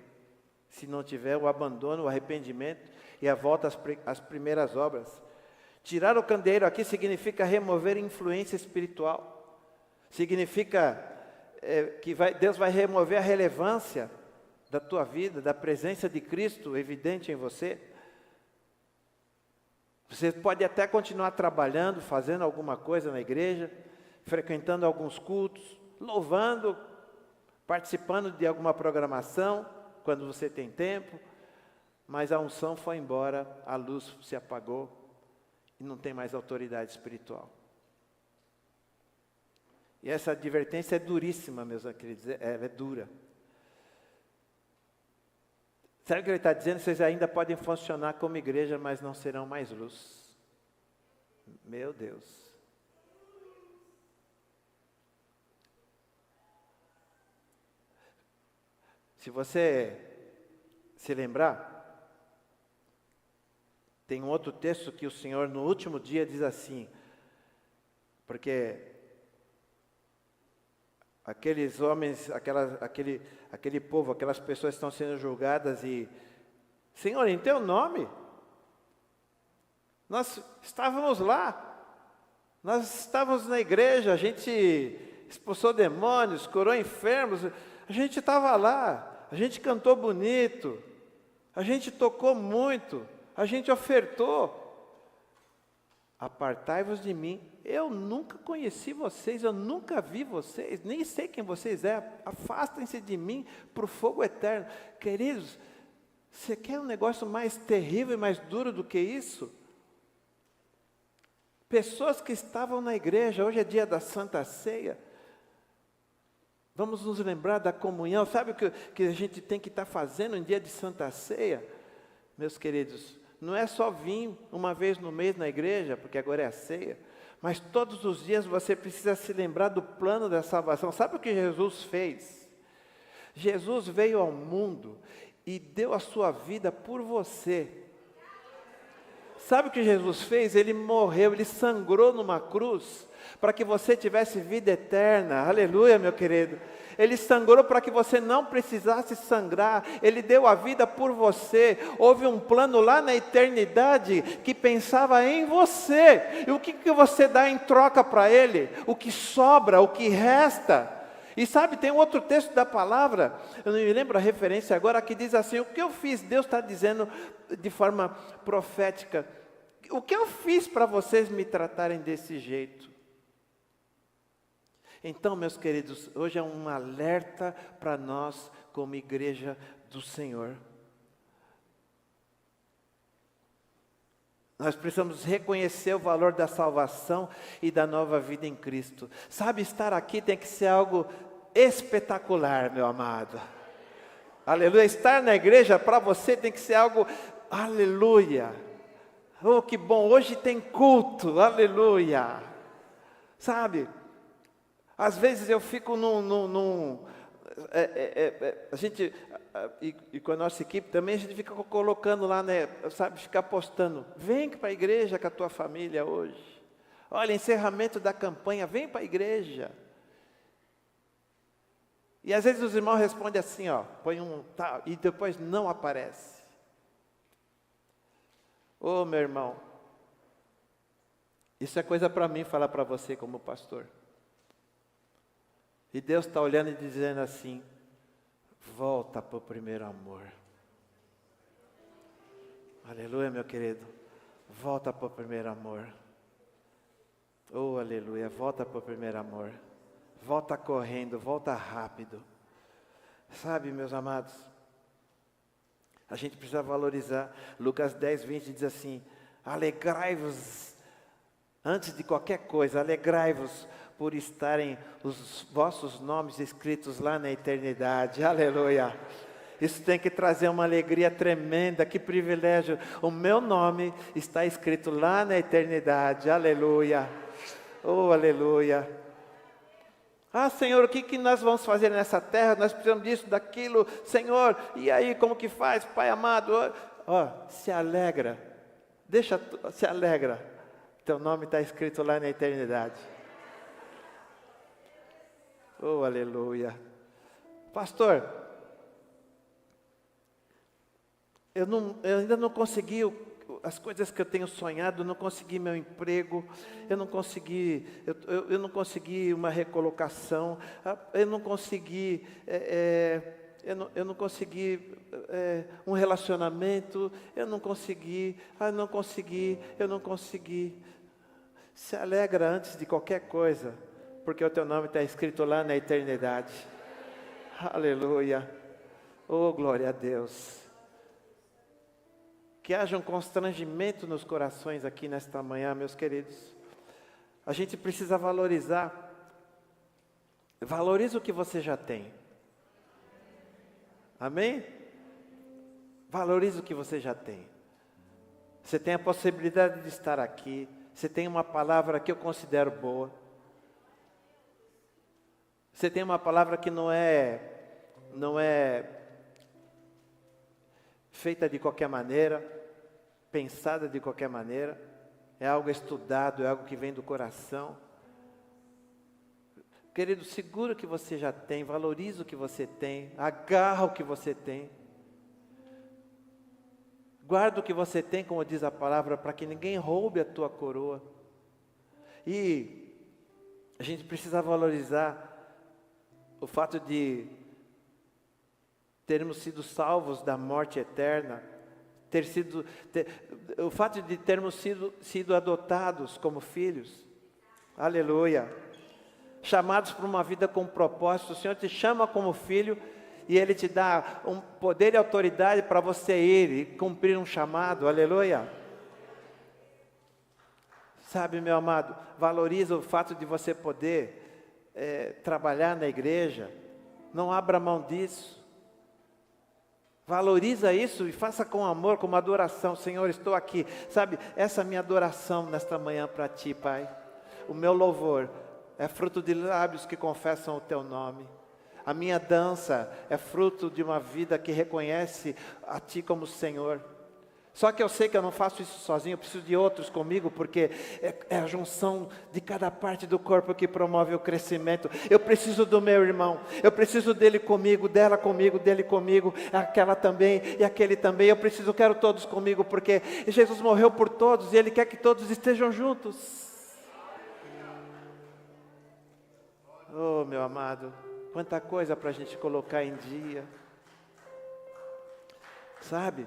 se não tiver o abandono, o arrependimento e a volta às primeiras obras. Tirar o candeeiro aqui significa remover influência espiritual, significa que Deus vai remover a relevância da tua vida, da presença de Cristo evidente em você. Você pode até continuar trabalhando, fazendo alguma coisa na igreja, frequentando alguns cultos, louvando, participando de alguma programação, quando você tem tempo, mas a unção foi embora, a luz se apagou e não tem mais autoridade espiritual. E essa advertência é duríssima, meus queridos, é dura. Sabe o que ele está dizendo? Vocês ainda podem funcionar como igreja, mas não serão mais luz. Meu Deus. Se você se lembrar, tem um outro texto que o Senhor no último dia diz assim, porque aqueles homens, aquele povo, aquelas pessoas estão sendo julgadas e, Senhor, em teu nome, nós estávamos lá, nós estávamos na igreja, a gente expulsou demônios, curou enfermos, a gente estava lá, a gente cantou bonito, a gente tocou muito, a gente ofertou. Apartai-vos de mim, eu nunca conheci vocês, eu nunca vi vocês, nem sei quem vocês é, afastem-se de mim para o fogo eterno. Queridos, você quer um negócio mais terrível e mais duro do que isso? Pessoas que estavam na igreja, hoje é dia da Santa Ceia, vamos nos lembrar da comunhão. Sabe o que a gente tem que estar fazendo em dia de Santa Ceia? Meus queridos, não é só vir uma vez no mês na igreja, porque agora é a ceia, mas todos os dias você precisa se lembrar do plano da salvação. Sabe o que Jesus fez? Jesus veio ao mundo e deu a sua vida por você. Sabe o que Jesus fez? Ele morreu, ele sangrou numa cruz, para que você tivesse vida eterna. Aleluia, meu querido. Ele sangrou para que você não precisasse sangrar. Ele deu a vida por você. Houve um plano lá na eternidade que pensava em você. E o que você dá em troca para Ele? O que sobra, o que resta. E sabe, tem um outro texto da palavra, eu não me lembro a referência agora, que diz assim, o que eu fiz, Deus está dizendo de forma profética, o que eu fiz para vocês me tratarem desse jeito? Então, meus queridos, hoje é um alerta para nós como igreja do Senhor. Nós precisamos reconhecer o valor da salvação e da nova vida em Cristo. Sabe, estar aqui tem que ser algo espetacular, meu amado. Aleluia. Estar na igreja para você tem que ser algo, aleluia. Oh, que bom, hoje tem culto, aleluia. Sabe, às vezes eu fico a gente, e com a nossa equipe também, a gente fica colocando lá, né, sabe, ficar postando, vem para a igreja com a tua família hoje. Olha, encerramento da campanha, vem para a igreja. E às vezes os irmãos respondem assim, ó, põe um tal, e depois não aparece. Ô, meu irmão, isso é coisa para mim falar para você como pastor. E Deus está olhando e dizendo assim, volta para o primeiro amor. Aleluia, meu querido. Volta para o primeiro amor. Oh, aleluia, volta para o primeiro amor. Volta correndo, volta rápido. Sabe, meus amados, a gente precisa valorizar. Lucas 10, 20 diz assim, alegrai-vos, antes de qualquer coisa, alegrai-vos por estarem os vossos nomes escritos lá na eternidade. Aleluia. Isso tem que trazer uma alegria tremenda, que privilégio. O meu nome está escrito lá na eternidade. Aleluia. Oh, aleluia. Ah, Senhor, o que nós vamos fazer nessa terra? Nós precisamos disso, daquilo. Senhor, e aí, como que faz? Pai amado, se alegra. Se alegra. Teu nome está escrito lá na eternidade. Oh, aleluia. Pastor, eu ainda não consegui as coisas que eu tenho sonhado, eu não consegui meu emprego, eu não consegui uma recolocação, eu não consegui um relacionamento, eu não consegui. Se alegra antes de qualquer coisa, porque o teu nome está escrito lá na eternidade. Aleluia. Oh, glória a Deus. Que haja um constrangimento nos corações aqui nesta manhã, meus queridos. A gente precisa valorizar. Valorize o que você já tem. Amém? Valorize o que você já tem. Você tem a possibilidade de estar aqui. Você tem uma palavra que eu considero boa. Você tem uma palavra que não é feita de qualquer maneira, pensada de qualquer maneira. É algo estudado, é algo que vem do coração. Querido, segura o que você já tem, valoriza o que você tem, agarra o que você tem. Guarda o que você tem, como diz a palavra, para que ninguém roube a tua coroa. E a gente precisa valorizar o fato de termos sido salvos da morte eterna, o fato de termos sido adotados como filhos. Aleluia. Chamados para uma vida com propósito. O Senhor te chama como filho e Ele te dá um poder e autoridade para você ir e cumprir um chamado. Aleluia. Sabe, meu amado, valoriza o fato de você poder trabalhar na igreja. Não abra mão disso. Valoriza isso e faça com amor, com uma adoração. Senhor, estou aqui. Sabe, essa é a minha adoração nesta manhã para Ti, Pai. O meu louvor é fruto de lábios que confessam o Teu nome. A minha dança é fruto de uma vida que reconhece a Ti como Senhor. Só que eu sei que eu não faço isso sozinho, eu preciso de outros comigo, porque é a junção de cada parte do corpo que promove o crescimento. Eu preciso do meu irmão, eu preciso dele comigo, dela comigo, dele comigo, aquela também e aquele também. Eu quero todos comigo, porque Jesus morreu por todos e Ele quer que todos estejam juntos. Oh, meu amado, quanta coisa para a gente colocar em dia. Sabe?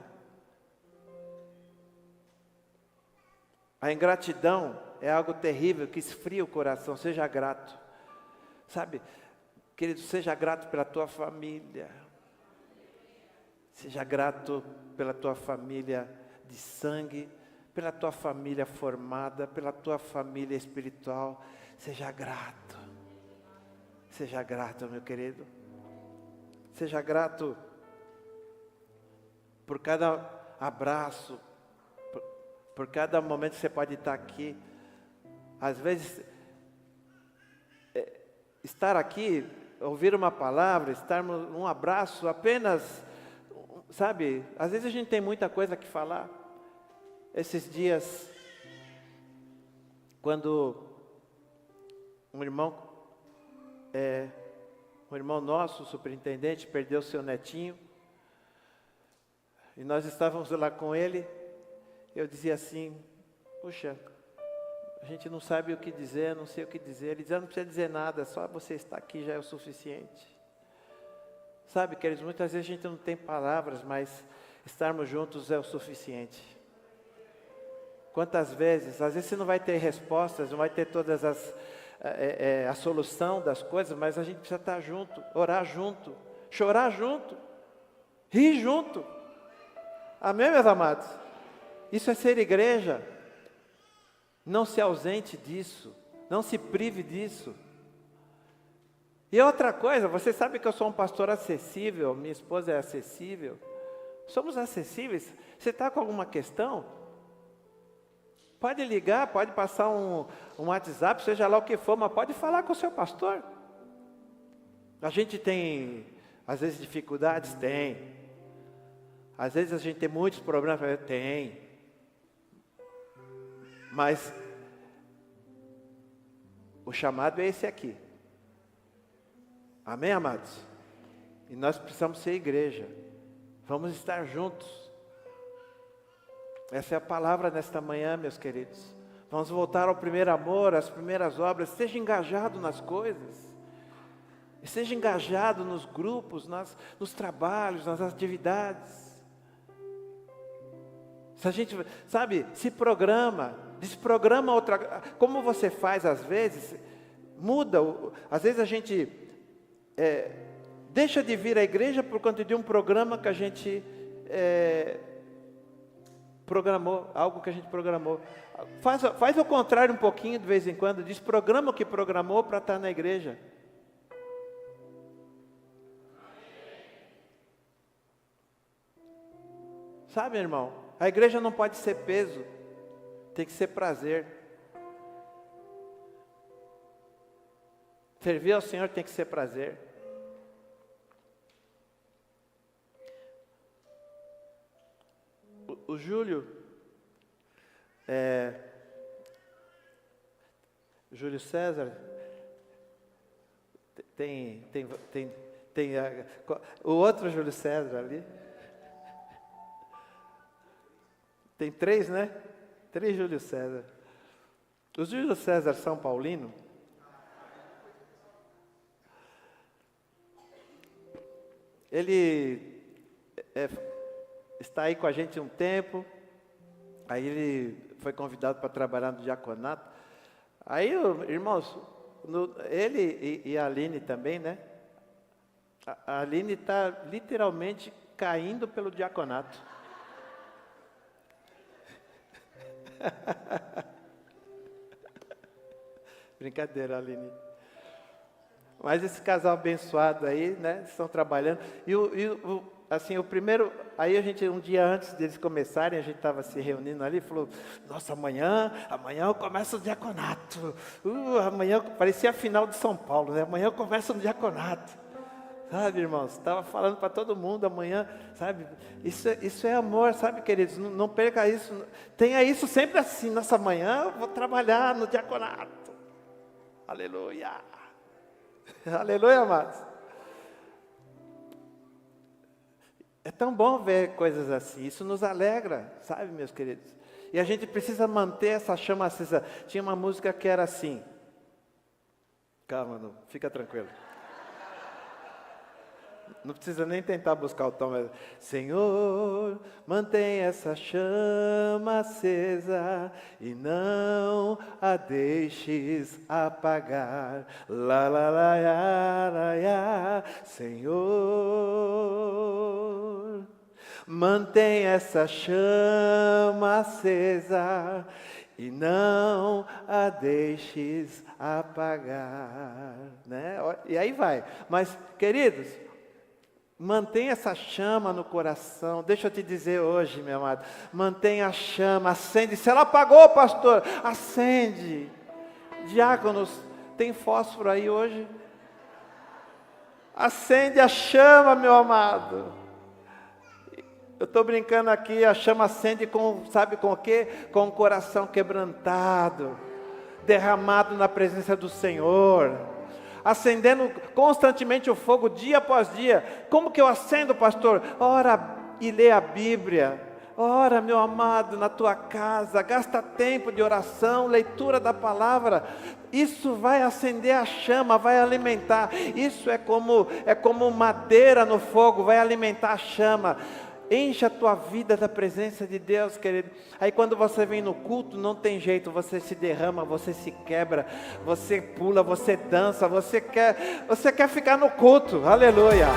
A ingratidão é algo terrível que esfria o coração. Seja grato. Sabe, querido, seja grato pela tua família. Seja grato pela tua família de sangue, pela tua família formada, pela tua família espiritual. Seja grato. Seja grato, meu querido. Seja grato por cada abraço, por cada momento que você pode estar aqui. Às vezes, estar aqui, ouvir uma palavra, estarmos um abraço, apenas, sabe, às vezes a gente tem muita coisa que falar. Esses dias, quando um irmão nosso, o superintendente, perdeu seu netinho, e nós estávamos lá com ele. Eu dizia assim, puxa, a gente não sabe o que dizer, não sei o que dizer. Ele dizia, não precisa dizer nada, só você estar aqui já é o suficiente. Sabe, queridos, muitas vezes a gente não tem palavras, mas estarmos juntos é o suficiente. Quantas vezes, às vezes você não vai ter respostas, não vai ter todas a solução das coisas, mas a gente precisa estar junto, orar junto, chorar junto, rir junto. Amém, meus amados? Isso é ser igreja. Não se ausente disso. Não se prive disso. E outra coisa, você sabe que eu sou um pastor acessível, minha esposa é acessível. Somos acessíveis. Você está com alguma questão? Pode ligar, pode passar um WhatsApp, seja lá o que for, mas pode falar com o seu pastor. A gente tem, às vezes, dificuldades? Tem. Às vezes a gente tem muitos problemas? Tem. Mas o chamado é esse aqui. Amém, amados? E nós precisamos ser igreja. Vamos estar juntos. Essa é a palavra nesta manhã, meus queridos. Vamos voltar ao primeiro amor, às primeiras obras. Seja engajado nas coisas. Seja engajado nos grupos, nos trabalhos, nas atividades. Se a gente, sabe, se programa, desprograma outra. Como você faz às vezes, muda. Às vezes a gente deixa de vir à igreja por conta de um programa que a gente programou, algo que a gente programou. Faz o contrário um pouquinho de vez em quando, desprograma o que programou para estar na igreja. Sabe, irmão? A igreja não pode ser peso, tem que ser prazer. Servir ao Senhor tem que ser prazer. O Júlio, Júlio César, tem o outro Júlio César ali. Tem 3, né? 3 Júlio César. Os Júlio César São Paulino. Ele está aí com a gente um tempo. Aí ele foi convidado para trabalhar no diaconato. Aí, irmãos, ele e a Aline também, né? A Aline está literalmente caindo pelo diaconato. Brincadeira, Aline. Mas esse casal abençoado aí, né? Estão trabalhando. Assim, o primeiro, aí a gente, um dia antes deles começarem, a gente estava se reunindo ali, falou, nossa, amanhã eu começo o diaconato. Amanhã, parecia a final de São Paulo, né? Amanhã eu começo no diaconato. Sabe, irmãos, estava falando para todo mundo amanhã, sabe, isso é amor, sabe, queridos, não perca isso, tenha isso sempre assim, nessa manhã eu vou trabalhar no diaconato, aleluia, aleluia, amados. É tão bom ver coisas assim, isso nos alegra, sabe, meus queridos, e a gente precisa manter essa chama acesa. Tinha uma música que era assim, calma, não, fica tranquilo. Não precisa nem tentar buscar o tom, mas... Senhor, mantém essa chama acesa e não a deixes apagar. Lá, lá, lá, lá, lá, lá. Senhor, mantém essa chama acesa e não a deixes apagar, né? E aí vai. Mas, queridos, mantenha essa chama no coração. Deixa eu te dizer hoje, meu amado, mantenha a chama, acende. Se ela apagou, pastor, acende. Diáconos, tem fósforo aí hoje? Acende a chama, meu amado. Eu estou brincando aqui, a chama acende com, sabe com o quê? Com o coração quebrantado, derramado na presença do Senhor, acendendo constantemente o fogo dia após dia. Como que eu acendo, pastor? Ora e lê a Bíblia. Ora, meu amado, na tua casa, gasta tempo de oração, leitura da palavra. Isso vai acender a chama, vai alimentar. Isso é como madeira no fogo, vai alimentar a chama. Enche a tua vida da presença de Deus, querido. Aí quando você vem no culto, não tem jeito, você se derrama, você se quebra, você pula, você dança, você quer ficar no culto, aleluia.